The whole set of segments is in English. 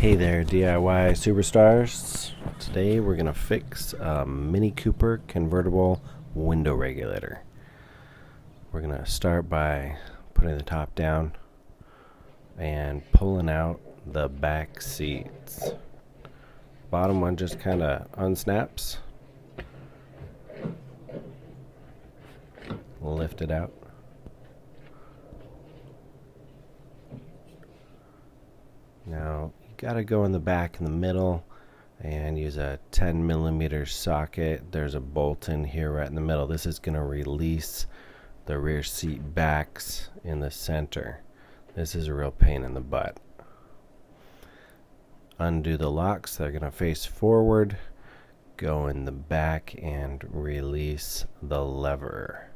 Hey there, DIY superstars. Today we're going to fix a Mini Cooper convertible window regulator. We're going to start by putting the top down and pulling out the back seats. Bottom one just kind of unsnaps. Lift it out. Now you got to go in the back in the middle and use a 10mm socket. There's a bolt in here right in the middle. This is going to release the rear seat backs in the center. This is a real pain in the butt. Undo the locks. They're going to face forward. Go in the back and release the lever.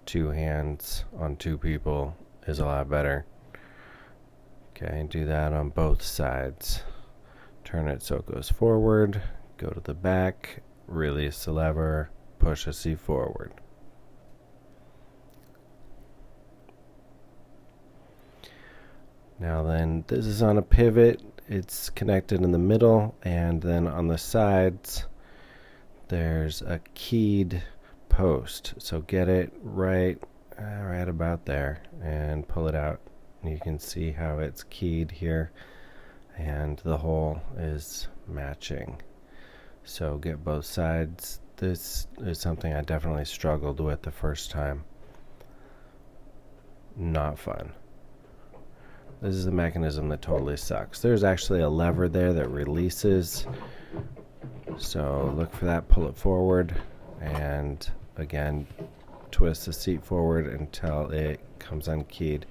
2 hands on 2 people is a lot better. Okay, do that on both sides. Turn it so it goes forward, go to the back, release the lever, push the seat forward. Now then, this is on a pivot. It's connected in the middle, and then on the sides there's a keyed post. So get it right about there and pull it out. You can see how it's keyed here and the hole is matching. So get both sides. This is something I definitely struggled with the first time. Not fun. This is the mechanism that totally sucks. There's actually a lever there that releases. So look for that, pull it forward, and again twist the seat forward until it comes unkeyed.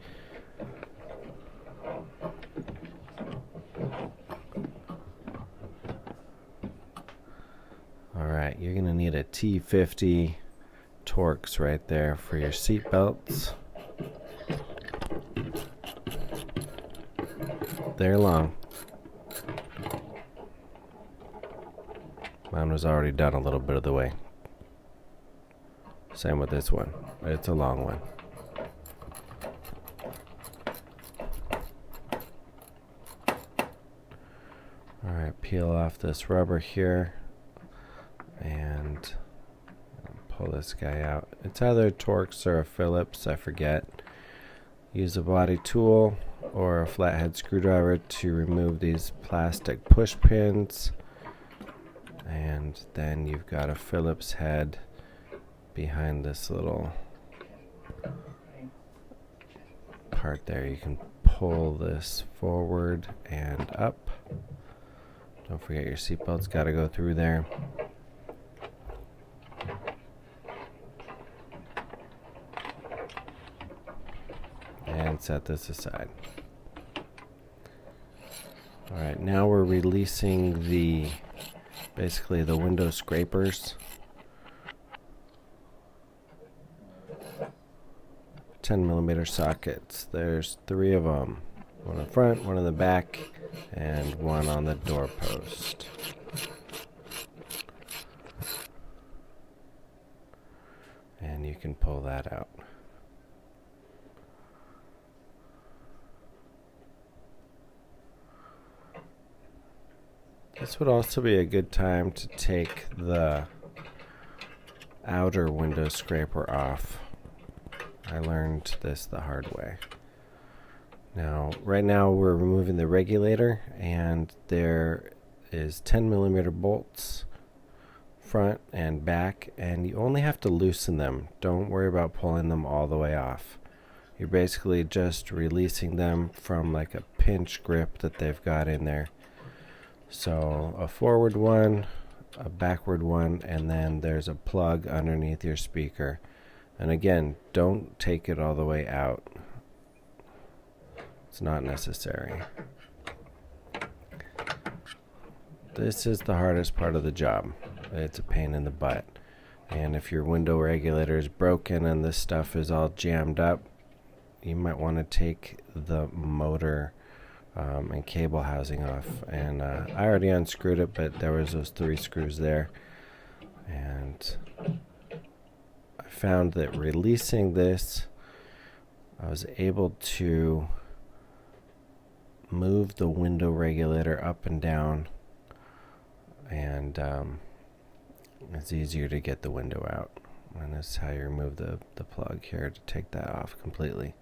Alright, you're going to need a T50 Torx right there for your seat belts. They're long. Mine was already done a little bit of the way. Same with this one. It's a long one. Alright, peel off this rubber here and pull this guy out. It's either a Torx or a Phillips, I forget. Use a body tool or a flathead screwdriver to remove these plastic push pins, and then you've got a Phillips head behind this little part there. You can pull this forward and up. Don't forget your seatbelt's got to go through there. And set this aside. Alright, now we're releasing basically the window scrapers. 10mm sockets. There's 3 of them. One in the front, one in the back, and one on the doorpost. And you can pull that out. This would also be a good time to take the outer window scraper off. I learned this the hard way. Now, right now we're removing the regulator, and there is 10mm bolts front and back, and you only have to loosen them. Don't worry about pulling them all the way off. You're basically just releasing them from like a pinch grip that they've got in there. So a forward one, a backward one, and then there's a plug underneath your speaker. And again, don't take it all the way out. It's not necessary. This is the hardest part of the job. It's a pain in the butt. And if your window regulator is broken and this stuff is all jammed up, you might want to take the motor and cable housing off. And I already unscrewed it, but there was those 3 screws there. And I found that releasing this, I was able to move the window regulator up and down, and it's easier to get the window out. And this is how you remove the plug here to take that off completely.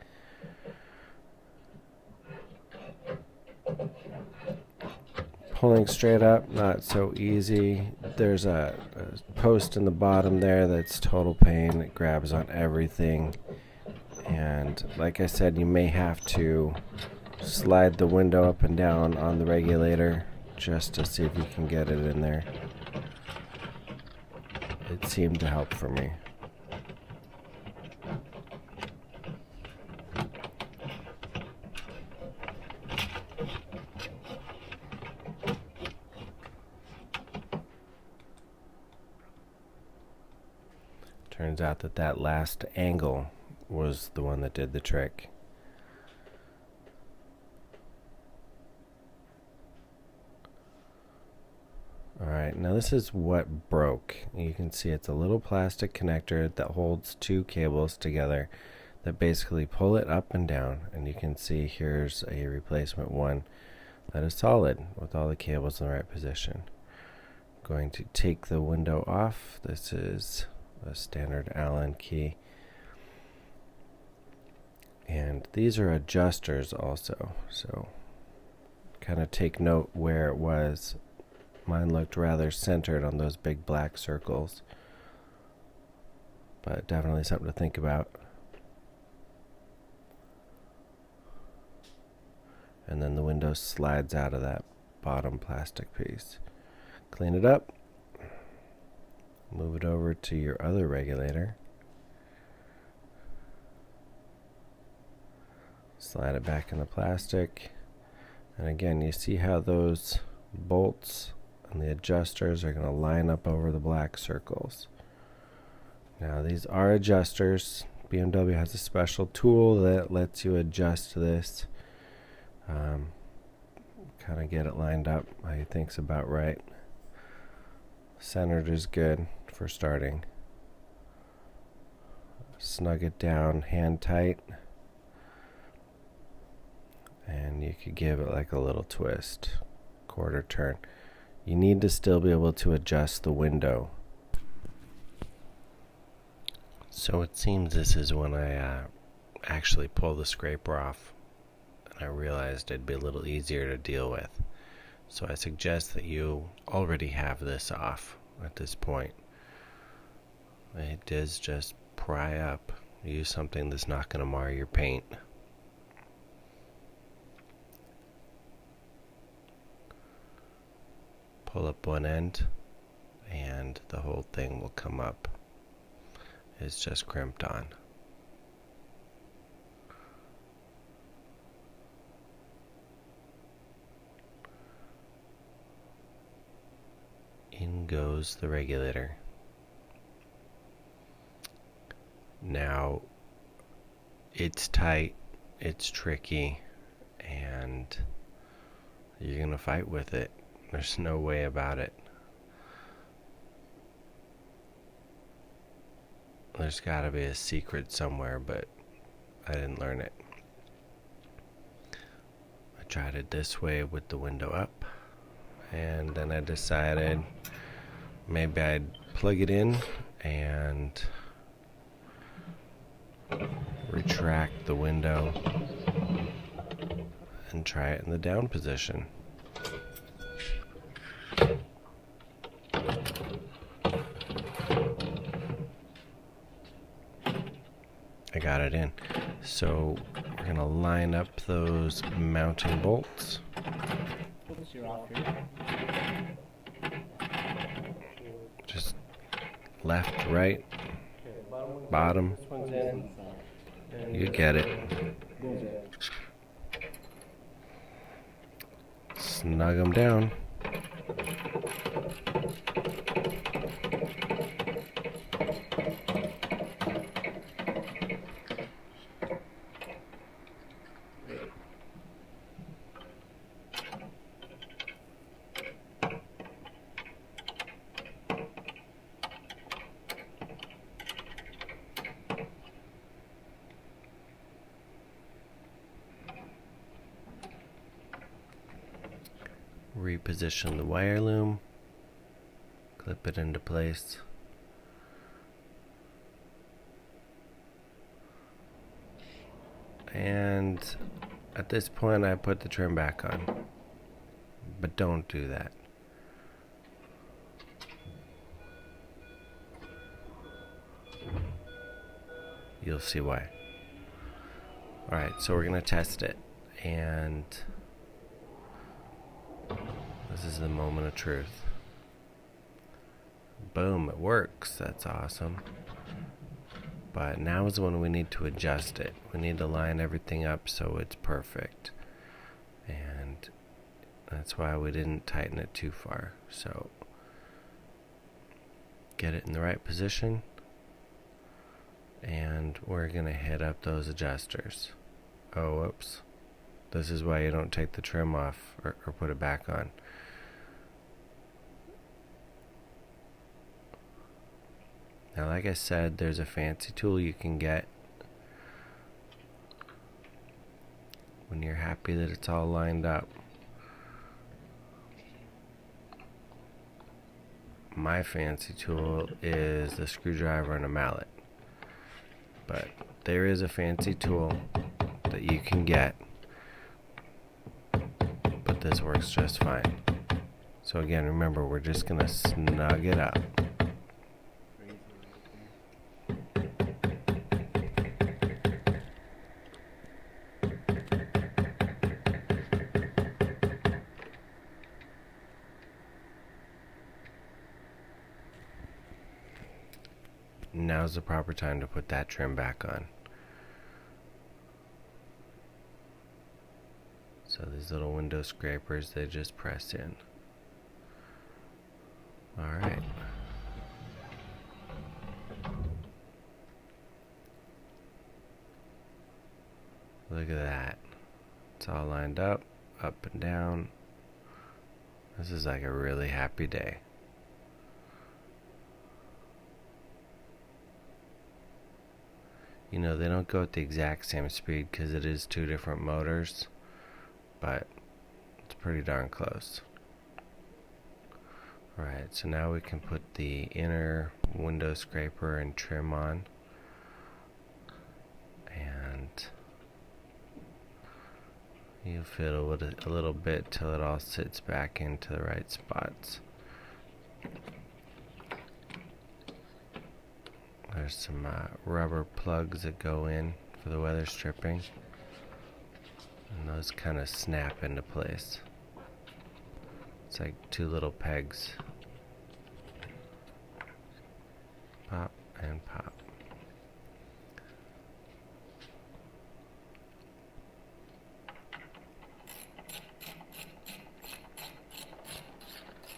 Pulling straight up, not so easy. There's a post in the bottom there that's total pain. It grabs on everything. And like I said, you may have to slide the window up and down on the regulator just to see if you can get it in there. It seemed to help for me. Turns out that last angle was the one that did the trick. Alright, now this is what broke. You can see it's a little plastic connector that holds two cables together that basically pull it up and down. And you can see here's a replacement one that is solid with all the cables in the right position. I'm going to take the window off. This is a standard Allen key. And these are adjusters also, so kind of take note where it was. Mine looked rather centered on those big black circles, but definitely something to think about. And then the window slides out of that bottom plastic piece. Clean it up. Move it over to your other regulator. Slide it back in the plastic. And again, you see how those bolts and the adjusters are going to line up over the black circles. Now these are adjusters. BMW has a special tool that lets you adjust this. Kind of get it lined up. I think's about right. Centered is good for starting. Snug it down, hand tight. And you could give it like a little twist, quarter turn. You need to still be able to adjust the window. So it seems this is when I actually pull the scraper off, and I realized it'd be a little easier to deal with. So I suggest that you already have this off at this point. It does just pry up. Use something that's not going to mar your paint. Pull up one end and the whole thing will come up. It's just crimped on. In goes the regulator. Now, it's tight, it's tricky, and you're gonna fight with it. There's no way about it. There's gotta be a secret somewhere, but I didn't learn it. I tried it this way with the window up, and then I decided maybe I'd plug it in and retract the window and try it in the down position. I got it in. So we're going to line up those mounting bolts. Just left, right, bottom. You get it. Snug them down. reposition the wire loom, clip it into place. And at this point I put the trim back on, but don't do that. You'll see why. Alright, so we're going to test it, and this is the moment of truth. Boom, it works. That's awesome. But now is when we need to adjust it. We need to line everything up so it's perfect. And that's why we didn't tighten it too far. So get it in the right position. And we're going to hit up those adjusters. Oh, whoops. This is why you don't take the trim off or put it back on. Now, like I said, there's a fancy tool you can get when you're happy that it's all lined up. My fancy tool is the screwdriver and a mallet. But there is a fancy tool that you can get, but this works just fine. So again, remember, we're just going to snug it up. Now's the proper time to put that trim back on. So these little window scrapers, they just press in. Alright. Look at that. It's all lined up and down. This is like a really happy day. You know, they don't go at the exact same speed because it is two different motors, but it's pretty darn close. Alright, so now we can put the inner window scraper and trim on. And you fiddle with it a little bit till it all sits back into the right spots. There's some rubber plugs that go in for the weather stripping, and those kind of snap into place. It's like two little pegs. Pop and pop.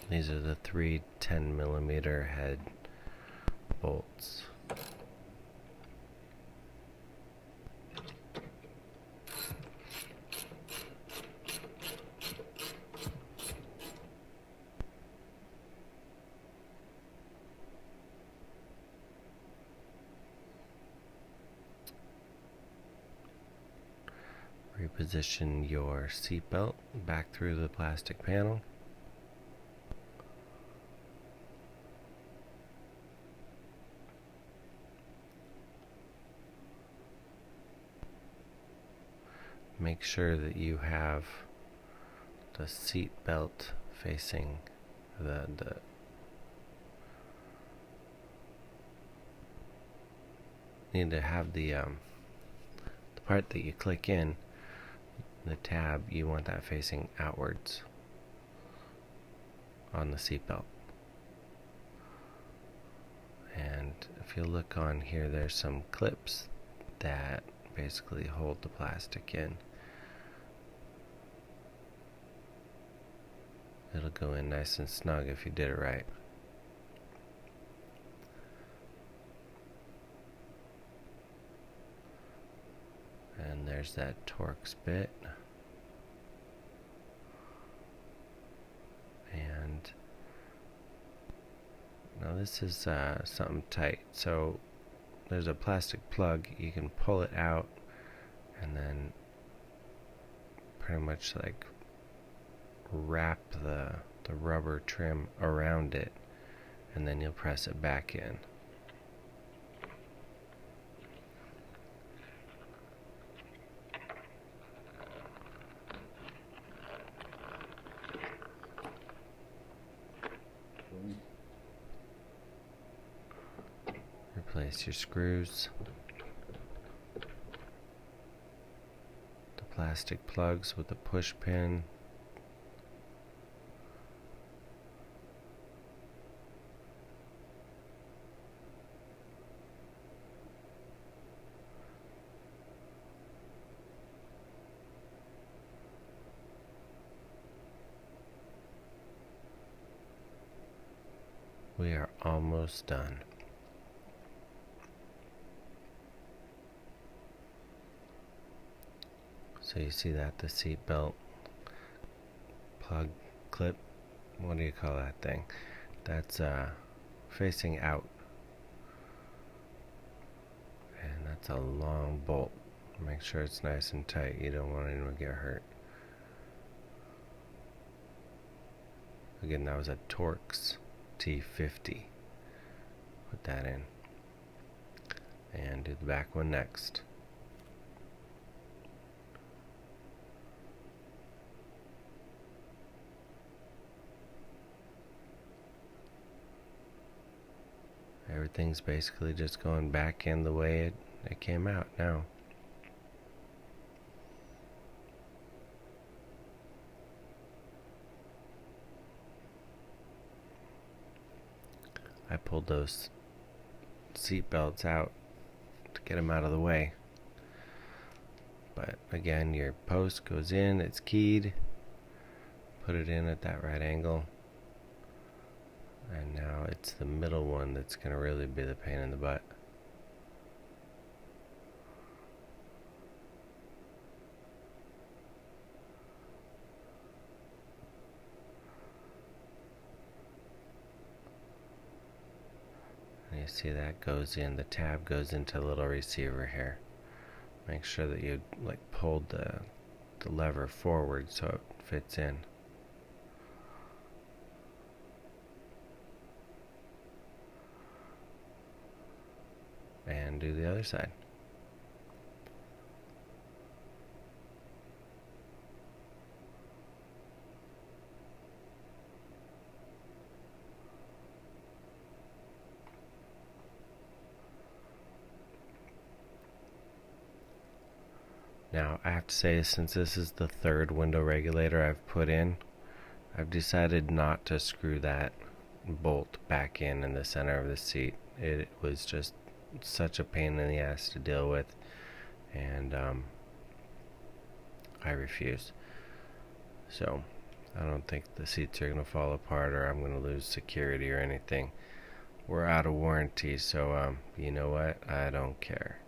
These are the 3 10mm head bolts. Reposition your seatbelt back through the plastic panel. Make sure that you have the seat belt facing the need to have the part that you click in, the tab, you want that facing outwards on the seat belt. And if you look on here, there's some clips that basically hold the plastic in. It'll go in nice and snug if you did it right. And there's that Torx bit. And now this is something tight. So there's a plastic plug. You can pull it out and then pretty much like wrap the rubber trim around it, and then you'll press it back in. Replace your screws, the plastic plugs with the push pin. We are almost done. So you see that, the seatbelt plug clip, what do you call that thing? That's facing out. And that's a long bolt. Make sure it's nice and tight. You don't want anyone to get hurt. Again, that was a Torx T50. Put that in. And do the back one next. Everything's basically just going back in the way it came out now. I pulled those seat belts out to get them out of the way. But again, your post goes in, it's keyed. Put it in at that right angle. And now it's the middle one that's going to really be the pain in the butt. And you see that goes in, the tab goes into the little receiver here. Make sure that you pulled the lever forward so it fits in. And do the other side. Now I have to say, since this is the third window regulator I've put in, I've decided not to screw that bolt back in the center of the seat. It was just such a pain in the ass to deal with, and I refuse. So I don't think the seats are going to fall apart or I'm going to lose security or anything. We're out of warranty, so you know what? I don't care.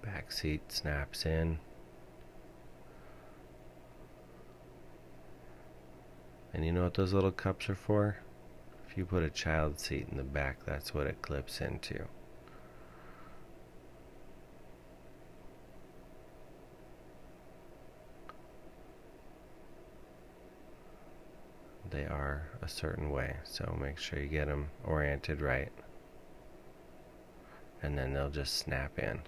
Back seat snaps in. And you know what those little cups are for? If you put a child seat in the back, that's what it clips into. They are a certain way, so make sure you get them oriented right. And then they'll just snap in.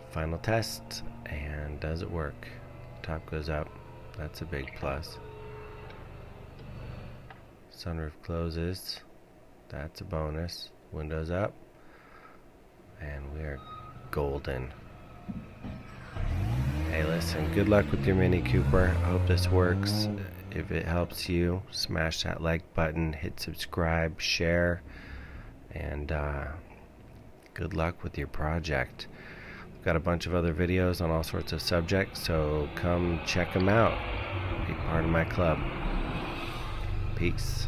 Final test, and does it work? Top goes up, that's a big plus. Sunroof closes, that's a bonus. Windows up, and we are golden. Hey, listen, good luck with your Mini Cooper. I hope this works. If it helps you, smash that like button, hit subscribe, share, and good luck with your project. Got a bunch of other videos on all sorts of subjects, so come check them out. Be part of my club. Peace.